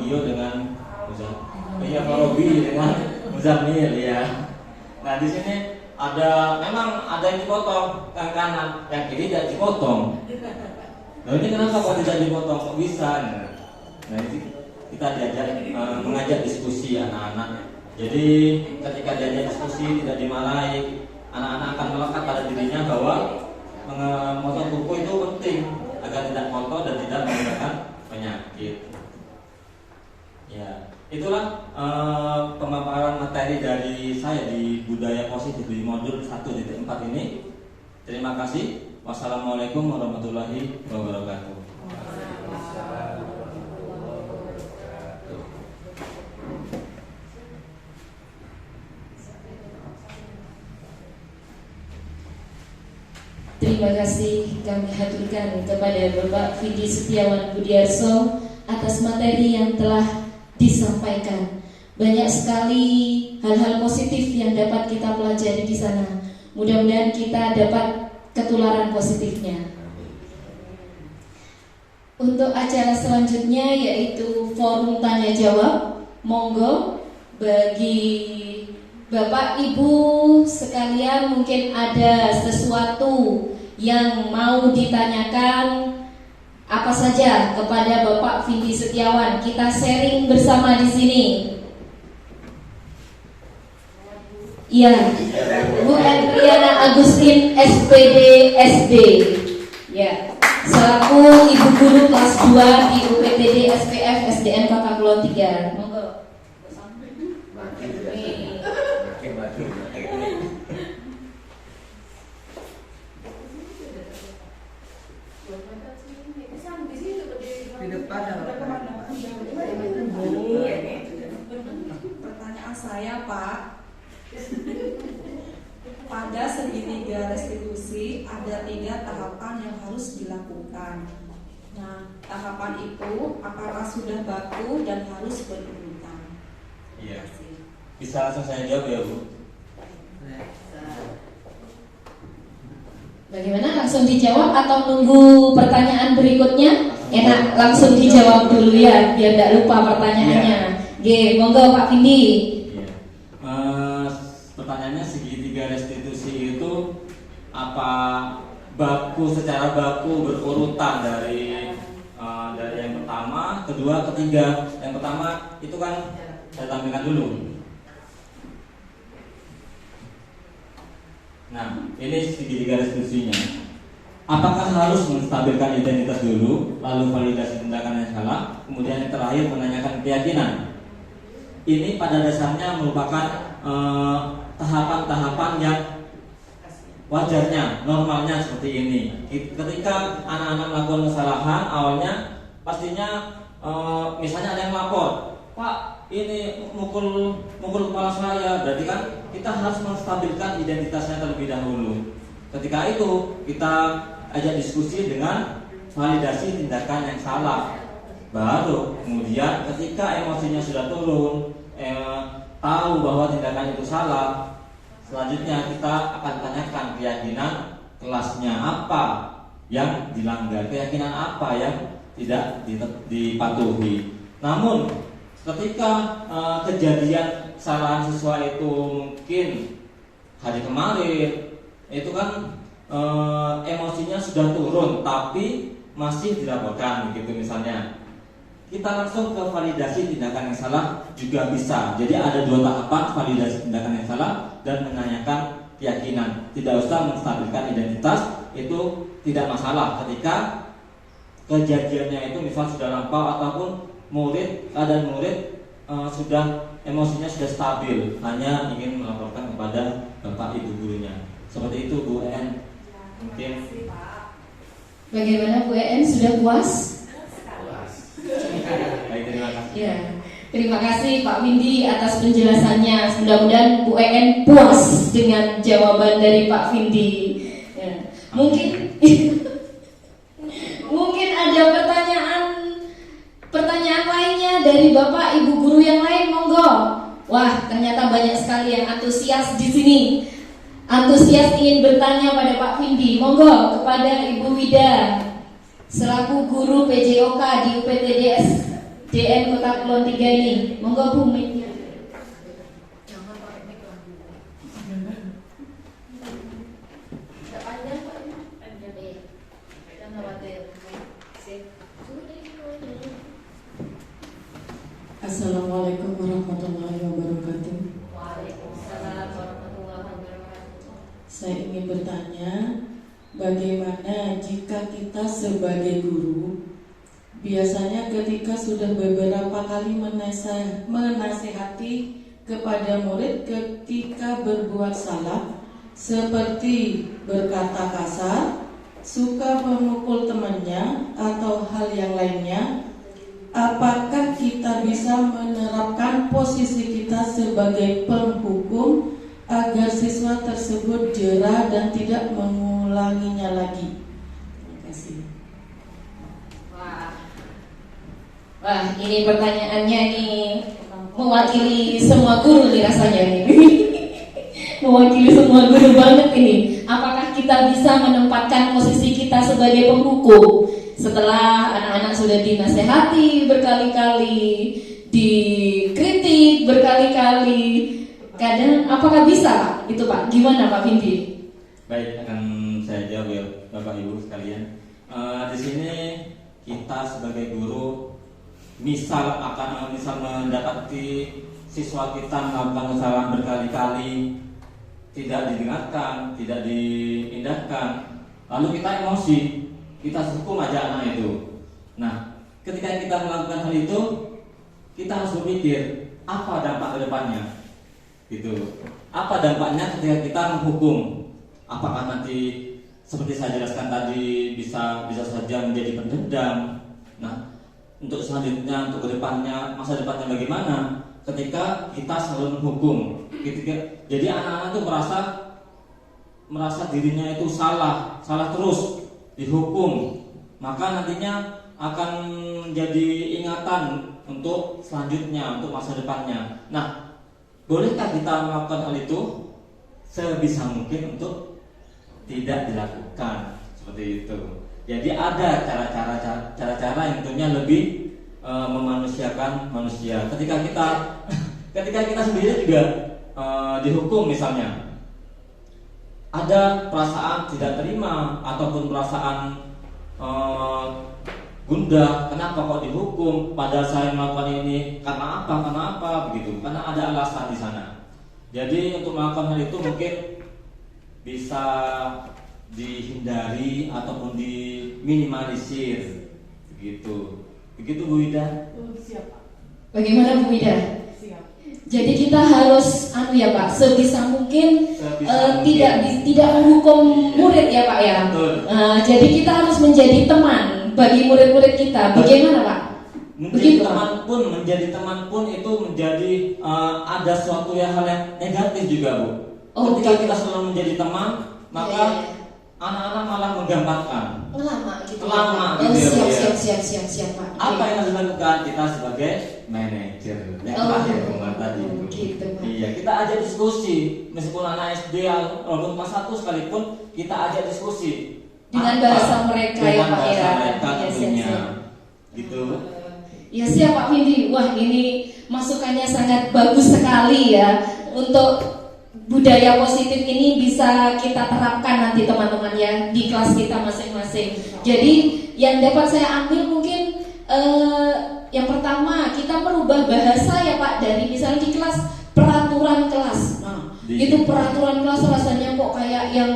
Gio dengan Robi dengan Muzamil ya. Nah di sini memang ada yang dipotong yang kanan, yang kiri tidak dipotong. Nah ini kenapa kok tidak dipotong? Kok bisa? Nah ini kita mengajak diskusi anak-anak. Jadi ketika diajak diskusi tidak dimarahi, anak-anak akan melekat pada dirinya bahwa memotong kuku itu penting agar tidak kotor dan tidak menimbulkan penyakit. Ya, itulah pemaparan materi dari saya di budaya positif di modul 1.4 ini. Terima kasih. Wassalamualaikum warahmatullahi wabarakatuh. Terima kasih kami haturkan kepada Bapak Vindi Setiawan Budiarso atas materi yang telah disampaikan. Banyak sekali hal-hal positif yang dapat kita pelajari di sana. Mudah-mudahan kita dapat ketularan positifnya. Untuk acara selanjutnya yaitu forum tanya jawab. Monggo bagi Bapak Ibu sekalian mungkin ada sesuatu yang mau ditanyakan apa saja kepada Bapak Vindi Setiawan. Kita sharing bersama di sini. Iya, Bu Adriana Agustin SPD SD. Ya, selaku Ibu Guru kelas 2 di UPTD SPF SDN Kota Kulon 3. Monggo. Di depan pertanyaan saya Pak, pada segitiga restitusi ada 3 tahapan yang harus dilakukan. Nah, tahapan itu apakah sudah baku dan harus berurutan? Iya. Bisa langsung saya jawab ya Bu? Bagaimana, langsung dijawab atau nunggu pertanyaan berikutnya? Enak, langsung dijawab dulu ya, biar tidak lupa pertanyaannya. Oke, monggo Pak Vindi. Iya. Pertanyaannya segitiga restitusi itu apa secara baku berurutan dari yang pertama, kedua, ketiga. Yang pertama itu kan saya tampilkan dulu. Nah, ini segitiga restitusinya. Apakah harus menstabilkan identitas dulu, lalu validasi tindakan yang salah, kemudian yang terakhir menanyakan keyakinan? Ini pada dasarnya merupakan tahapan-tahapan yang wajarnya, normalnya seperti ini. Ketika anak-anak melakukan kesalahan, awalnya pastinya misalnya ada yang lapor, Pak, ini mukul kepala saya, berarti kan kita harus menstabilkan identitasnya terlebih dahulu. Ketika itu kita ajak diskusi dengan validasi tindakan yang salah. Baru kemudian ketika emosinya sudah turun, tahu bahwa tindakan itu salah, selanjutnya kita akan tanyakan keyakinan kelasnya apa yang dilanggar, keyakinan apa yang tidak dipatuhi. Namun ketika kejadian kesalahan siswa itu mungkin hari kemarin, itu kan emosinya sudah turun tapi masih dilaporkan gitu misalnya, kita langsung ke validasi tindakan yang salah juga bisa. Jadi ada 2 tahapan, validasi tindakan yang salah dan menanyakan keyakinan. Tidak usah menstabilkan identitas, itu tidak masalah ketika kejadiannya itu misal sudah lampau ataupun keadaan murid sudah emosinya sudah stabil, hanya ingin melaporkan kepada bapak ibu gurunya. Seperti itu Bu En. Mungkin. Bagaimana Bu En, sudah puas? Baik, terima kasih. Ya, terima kasih Pak Windy atas penjelasannya. Mudah-mudahan Bu En puas dengan jawaban dari Pak Windy. Ya. Mungkin ada pertanyaan lainnya dari Bapak Ibu guru yang lain, monggo. Wah, ternyata banyak sekali yang antusias di sini. Antusias ingin bertanya pada Pak Windy. Monggo kepada Ibu Wida selaku guru PJOK di UPTDS DN Kota Kulon 3 ini. Monggo Bu Windy. Jangan pakai mic lah. Tidak panjang Pak, panjang deh. Jangan khawatir. Sip. Assalamualaikum warahmatullahi wabarakatuh. Waalaikumsalam warahmatullahi wabarakatuh. Saya ingin bertanya, bagaimana jika kita sebagai guru biasanya ketika sudah beberapa kali menasehati kepada murid ketika berbuat salah, seperti berkata kasar, suka memukul temannya atau hal yang lainnya, apakah kita bisa menerapkan posisi kita sebagai penghukum agar siswa tersebut jera dan tidak mengulanginya lagi? Terima kasih. Wah, ini pertanyaannya nih mewakili semua guru nih rasanya nih. Mewakili semua guru banget ini. Apakah kita bisa menempatkan posisi kita sebagai penghukum setelah anak-anak sudah dinasehati berkali-kali, dikritik berkali-kali? Kadang apakah bisa itu Pak? Gimana Pak Windy? Baik, akan saya jawab ya Bapak Ibu sekalian. Di sini kita sebagai guru misal mendapati siswa kita melakukan kesalahan berkali-kali, tidak didengarkan, tidak diindahkan, lalu kita emosi, kita hukum aja anak itu. Nah, ketika kita melakukan hal itu, kita harus berpikir apa dampak ke depannya, gitu. Apa dampaknya ketika kita menghukum? Apakah nanti seperti saya jelaskan tadi bisa saja menjadi pendendam? Nah, untuk selanjutnya, untuk kedepannya, masa depannya bagaimana? Ketika kita selalu menghukum, jadi anak-anak itu merasa dirinya itu salah terus dihukum, maka nantinya akan menjadi ingatan untuk selanjutnya, untuk masa depannya. Nah, bolehkah kita melakukan hal itu? Sebisa mungkin untuk tidak dilakukan seperti itu. Jadi ada cara-cara yang tentunya lebih memanusiakan manusia. Ketika kita sendiri juga dihukum misalnya, ada perasaan tidak terima ataupun perasaan gundah, kenapa kok dihukum? Padahal saya melakukan ini karena apa begitu? Karena ada alasan di sana. Jadi untuk melakukan hal itu mungkin bisa dihindari ataupun diminimalisir begitu Bu Wida. Siap. Bagaimana Bu Wida? Siap. Jadi kita harus ya Pak, sebisa mungkin tidak menghukum murid ya Pak ya. Jadi kita harus menjadi teman bagi murid-murid kita. Bagaimana Pak? Menjadi teman pun itu menjadi ada suatu hal yang negatif juga Bu. Ketika kita selalu menjadi teman, maka anak-anak malah menggampangkan. Lama gitu. Siap Pak. Apa yang harus dilakukan kita sebagai manajer? Yang terakhir kemarin tadi. Gitu, Pak. Iya, kita ajak diskusi. Meskipun anak SD walaupun kelas 1 sekalipun, kita ajak diskusi dengan bahasa mereka ya Pak ya. Mereka tentunya. gitu. Ya siap Pak Vindi. Wah, ini masukannya sangat bagus sekali ya. Untuk budaya positif ini bisa kita terapkan nanti teman-teman ya di kelas kita masing-masing. Jadi yang dapat saya ambil mungkin yang pertama kita merubah bahasa ya Pak, dari misalnya di kelas peraturan kelas. Nah, itu peraturan kelas rasanya kok kayak yang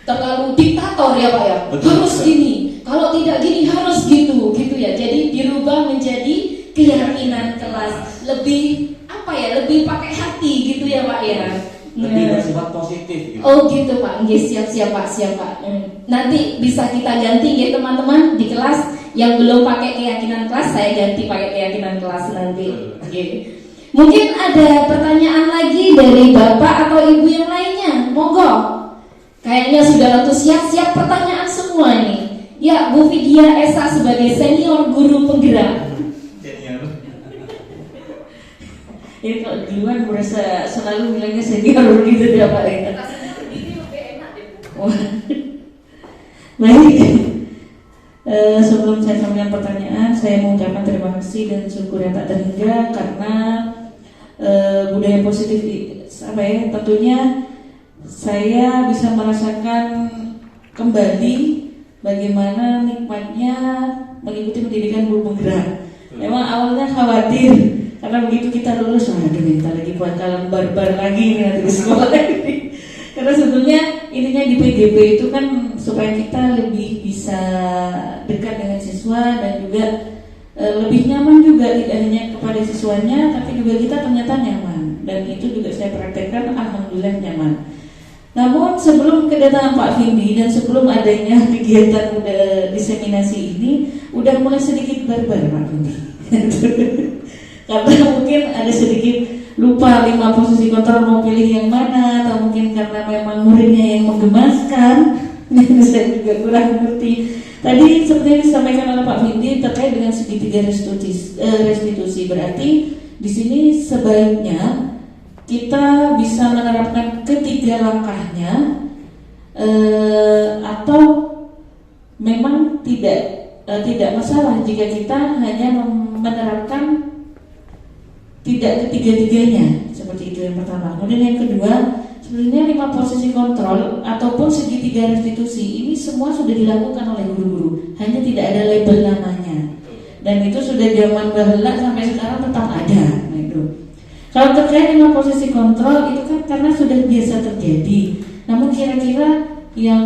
terlalu diktator ya Pak ya. Betul, harus betul. gini, kalau tidak gini harus gitu ya. Jadi dirubah menjadi keyakinan kelas, lebih apa ya, lebih pakai hati gitu ya Pak ya. Lebih bersifat positif gitu. Oh gitu Pak, nggih, siap Pak. Nanti bisa kita ganti ya teman-teman di kelas yang belum pakai keyakinan kelas, saya ganti pakai keyakinan kelas nanti. Nggih. Mungkin ada pertanyaan lagi dari Bapak atau Ibu yang lainnya, monggo. Kayaknya sudah antusias, siap pertanyaan semua nih. Ya, Bu Vidya Esa sebagai senior guru penggerak. Ini kalau duluan merasa selalu bilangnya senior gitu ya Pak ya. Ini lebih enak deh. Wah. Baik. Sebelum saya sampaikan pertanyaan, saya mengucapkan terima kasih dan syukur yang tak terhingga karena budaya positif tentunya saya bisa merasakan kembali bagaimana nikmatnya mengikuti pendidikan guru penggerak. Memang awalnya khawatir karena begitu kita lulus, waduh kita lagi bakalan barbar lagi nanti di sekolah ini. Karena sebetulnya intinya di PGP itu kan supaya kita lebih bisa dekat dengan siswa dan juga lebih nyaman juga, tidak hanya kepada siswanya tapi juga kita ternyata nyaman, dan itu juga saya praktekkan, alhamdulillah nyaman. Namun sebelum kedatangan Pak Vindi dan sebelum adanya kegiatan diseminasi ini udah mulai sedikit barbar Pak Vindi. Karena mungkin ada sedikit lupa 5 posisi kontrol mau pilih yang mana, atau mungkin karena memang muridnya yang menggemaskan. Saya juga kurang ngerti. Tadi seperti yang disampaikan oleh Pak Vindi terkait dengan segitiga restitusi, berarti di sini sebaiknya kita bisa menerapkan ketiga langkahnya, atau memang tidak masalah jika kita hanya menerapkan tidak ketiga-tiganya, seperti itu yang pertama. Kemudian yang kedua, sebenarnya 5 posisi kontrol ataupun segitiga restitusi ini semua sudah dilakukan oleh guru-guru, hanya tidak ada label namanya. Dan itu sudah zaman bahula sampai sekarang tetap ada. Nah, itu. Kalau terkait dengan posisi kontrol itu kan karena sudah biasa terjadi. Namun kira-kira yang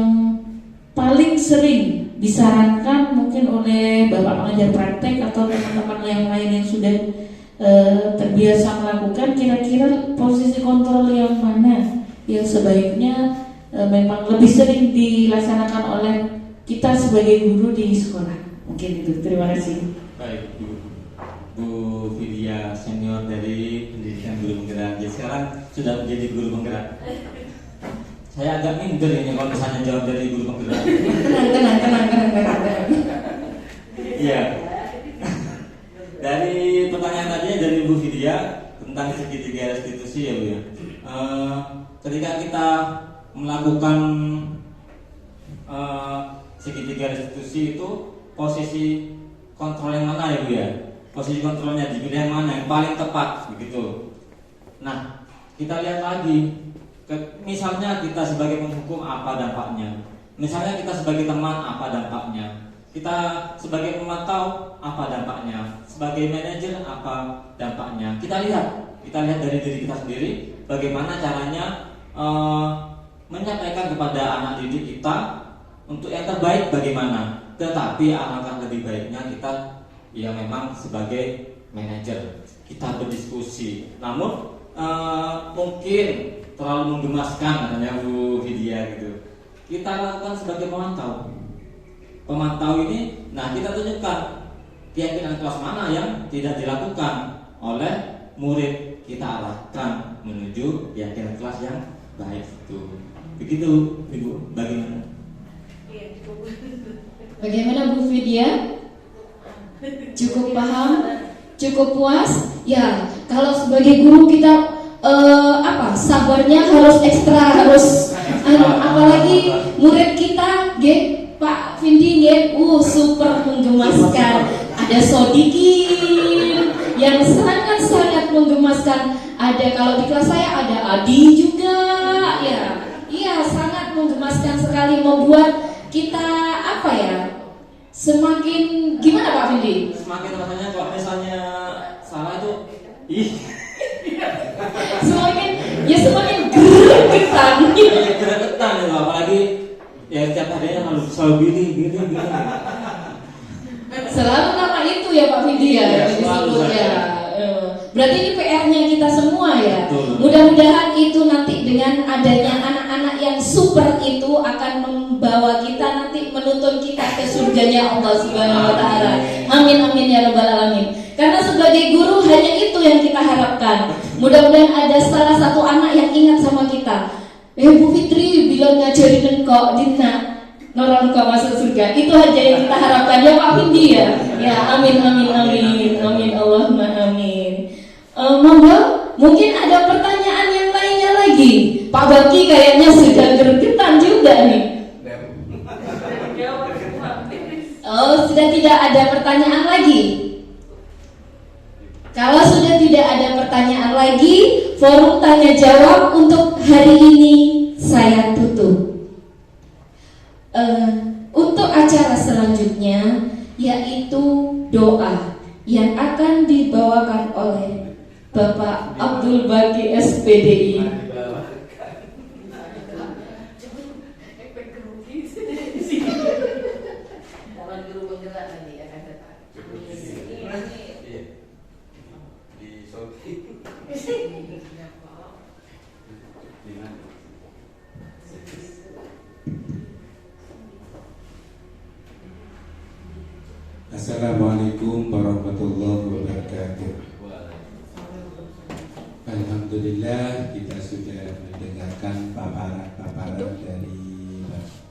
paling sering disarankan mungkin oleh Bapak pengajar praktek atau teman-teman yang lain yang sudah terbiasa melakukan, kira-kira posisi kontrol yang mana yang sebaiknya memang lebih sering dilaksanakan oleh kita sebagai guru di sekolah? Mungkin itu. Terima kasih. Baik, Bu Vidya senior dari pendidikan guru penggerak, ya sekarang sudah menjadi guru penggerak. Saya agak minder ini kalau misalnya jawab dari guru penggerak. Tenang. Iya. Dari pertanyaan tadi dari Bu Vidya tentang segitiga restitusi ya Bu ya. Ketika kita melakukan segitiga restitusi itu posisi kontrol yang mana ya Bu ya? Posisi kontrolnya dipilih yang mana yang paling tepat begitu. Nah, kita lihat lagi, misalnya kita sebagai penghukum apa dampaknya? Misalnya kita sebagai teman apa dampaknya? Kita sebagai pemantau apa dampaknya? Sebagai manajer apa dampaknya? Kita lihat dari diri kita sendiri bagaimana caranya menyampaikan kepada anak didik kita untuk yang terbaik bagaimana. Tetapi alangkah lebih baiknya kita ya memang sebagai manajer kita berdiskusi. Namun mungkin terlalu menggemaskan katanya Bu Vidya gitu. Kita lakukan sebagai pemantau. Pemantau ini, nah kita tunjukkan keyakinan kelas mana yang tidak dilakukan oleh murid, kita arahkan menuju keyakinan kelas yang baik itu. Begitu Ibu, bagaimana? Bagaimana Bu Vidya? Cukup paham? Cukup puas? Ya, kalau sebagai guru kita sabarnya harus ekstra, harus apalagi murid kita, Pak Vindi, super menggemaskan. ada Sodikin yang sangat-sangat menggemaskan. Ada, kalau di kelas saya ada Adi juga, ya. Iya, sangat menggemaskan sekali, membuat kita apa ya? Semakin gimana Pak Findi? Semakin rasanya kalau misalnya salah itu semakin gregetan. Gregetan itu, apalagi ya setiap harinya selalu gini. Selalu nama itu ya Pak Findi ya, Iya, yang selalu disebutnya. saja. Berarti ini PR-nya kita semua ya. Betul. Mudah-mudahan itu nanti dengan adanya anak-anak yang super itu akan membawa kita nanti menuntun kita ke surganya Allah Subhanahu wa taala. Amin amin ya rabbal alamin. Karena sebagai guru hanya itu yang kita harapkan. Mudah-mudahan ada salah satu anak yang ingat sama kita. Bu Fitri bilang ngajarin kok Dina Noron kau masuk surga. Itu aja yang kita harapkan ya Pak Findi ya. Ya amin amin amin amin Allahumma amin. Monggo, mungkin ada pertanyaan yang lainnya lagi. Pak Baki kayaknya sudah gregetan juga nih. Oh, sudah tidak ada pertanyaan lagi. Kalau sudah tidak ada pertanyaan lagi, forum tanya jawab untuk hari ini saya tutup. Untuk acara selanjutnya yaitu doa yang akan dibawakan oleh Bapak Abdul Baki SPDI. Assalamualaikum warahmatullahi wabarakatuh. Alhamdulillah kita sudah mendengarkan paparan-paparan dari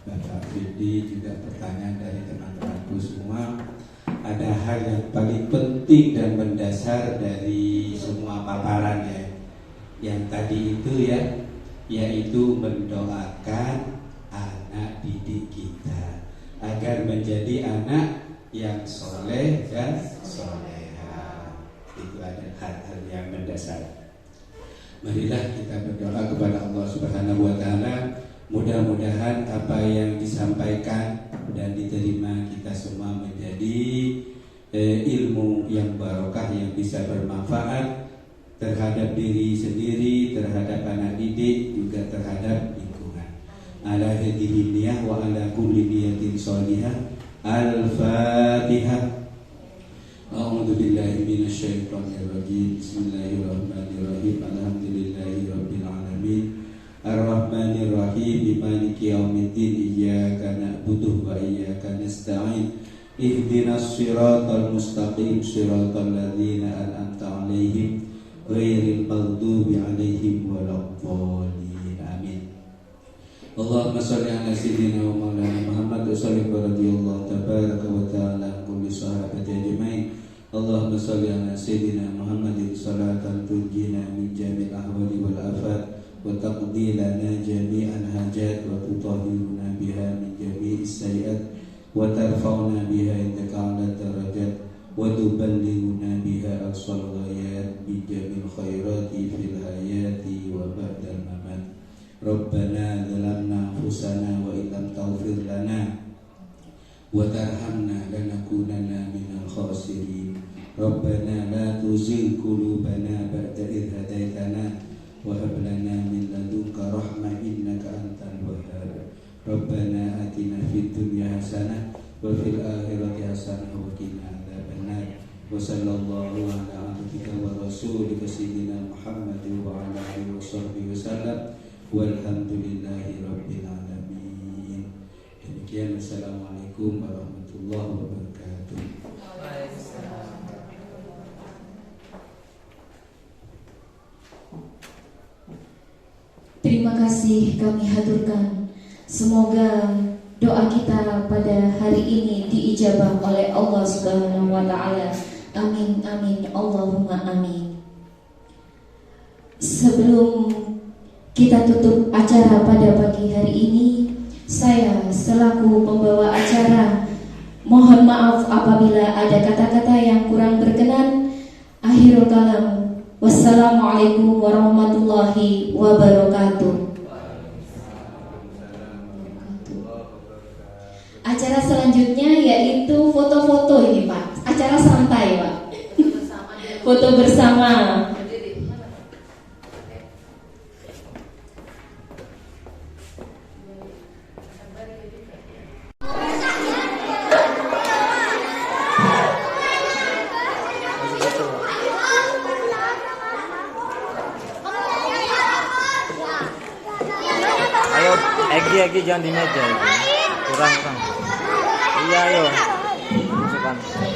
Bapak Fidi, juga pertanyaan dari teman-temanku semua. Ada hal yang paling penting dan mendasar dari semua paparannya yang tadi itu ya, yaitu mendoakan anak didik kita agar menjadi anak yang soleh dan soleha. Itu ada hal-hal yang mendasar. Marilah kita berdoa kepada Allah Subhanahu wa taala, mudah-mudahan apa yang disampaikan dan diterima kita semua menjadi ilmu yang barokah yang bisa bermanfaat terhadap diri sendiri, terhadap anak didik, juga terhadap lingkungan. Ala hadhihi niyyah wa ala kulli niyatin shalihah. Al-Fatihah. A'udzu billahi minasyaitonir rajim. Bismillahirrahmanirrahim. Alhamdulillahirabbil alamin. Ar-Rahmanir Rahim. Maliki yaumiddin. Iyyaka na'budu wa iyyaka nasta'in. Ihdinas siratal mustaqim. Siratal ladzina an'amta 'alaihim ghairil maghdubi 'alaihim waladdallin. Amin. Allahumma shalli ala sayyidina wa maulana Muhammad wa sallim wa radhiyallahu tabaraka wa ta'ala kulli sahabati ajma'in. Allahumma shalli ala sayyidina Muhammadin salatan tunjina min jami'il ahwali wal afat wa taqdi lana jami'al hajat wa tutahhiruna biha min jami'is sayiat wa tarfa'una biha indaka 'ala darajat wa tuballighuna biha aqsal ghayat bi jami'il khairati fil hayati wa ba'dal mamat. Rabbana zalamna anfusana wa illam taghfir lana wa tarhamna lanakunanna minal khasirin. Rabbana la tuzigh qulubana ba'da idh hadaitana wa hab lana min ladunka rahmah innaka antal wahhab. Rabbana atina fid dunya hasanah wa fil akhirati hasanah wa qina adzabannar. Wa sallallahu ala abdika wa rasulika sayyidina Muhammadin wa ala alihi wa sahbihi wasallam. Walhamdulillahi rabbil alamin. Demikian, assalamualaikum warahmatullahi wabarakatuh. Terima kasih kami haturkan. Semoga doa kita pada hari ini diijabah oleh Allah Subhanahu wa taala. Amin amin Allahumma amin. Sebelum kita tutup acara pada pagi hari ini, saya selaku pembawa acara Mohon maaf apabila ada kata-kata yang kurang berkenan. Akhirul kalam. Wassalamualaikum warahmatullahi wabarakatuh. Acara selanjutnya yaitu foto-foto ini Pak. Acara santai Pak. Foto bersama. Ayo, Egi jangan di meja. Kurang. Iya, ayo. Masukkan.